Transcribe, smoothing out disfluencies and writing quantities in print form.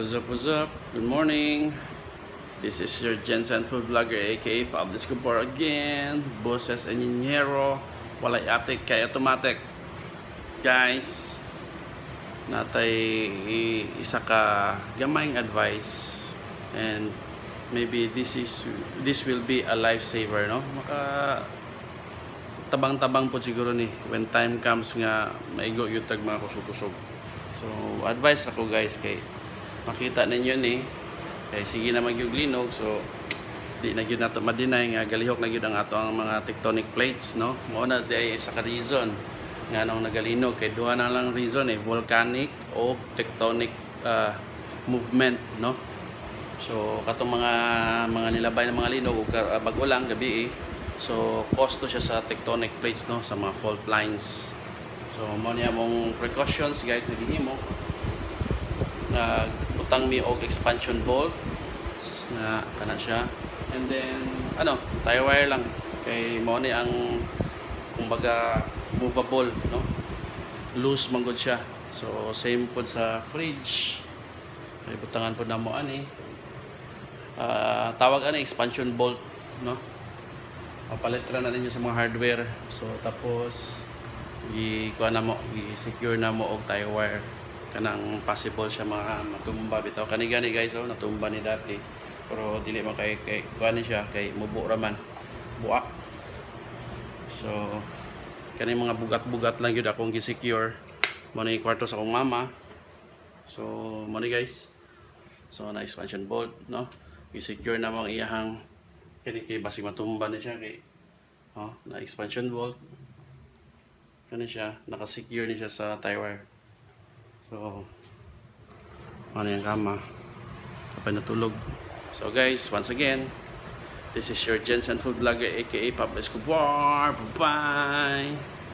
What's up, what's up? Good morning. This is your Jensen Food Vlogger aka Pablo Escobar again. Boses Anyero. Walay atik kay automatic. Guys, natay isa ka gamayng advice and maybe this will be a lifesaver, no? Maka tabang-tabang po siguro ni when time comes nga maigo yung tag mga kusog-kusog. So advice ako guys kay makita ninyo ni kay sige naman yung linog, so di na gyud nato madinay nga galihok na gyud ang ato ang mga tectonic plates, no? Mao na di sa ka reason nga nang nagalinog kay duha na lang reason volcanic o tectonic movement, no? So katong mga nilabay ng mga linog bag-o lang gabi so costo siya sa tectonic plates, no, sa mga fault lines. So mo niya mong precautions guys na gihimo. Nagutang mi og expansion bolt na kana siya, and then tire wire lang kay mo ni ang kumbaga movable, no, loose man gud siya. So same pod sa fridge, may butangan pod namo ani tawag ani expansion bolt, no. Papalit ra na ninyo sa mga hardware. So tapos i-kuha na mo, i-secure na mo og tire wire kanang possible siya mga matumba bitaw kani gani guys. Natumba ni dati pero dili man kay kuha ni siya kay mubo ra man buak. So kani mga bugat-bugat lang gyud akong gi-secure mo ni kwarto sa akong mama. So mo ni guys, so na expansion bolt, no, i-secure na mo ang iyahang kani kay basig matumba ni siya kay na expansion bolt kani siya, naka-secure ni siya sa tire wire. So ano yung kama kapag natulog. So guys, once again, this is your Jensen Food Vlogger aka Pablo Escobar. Bye bye.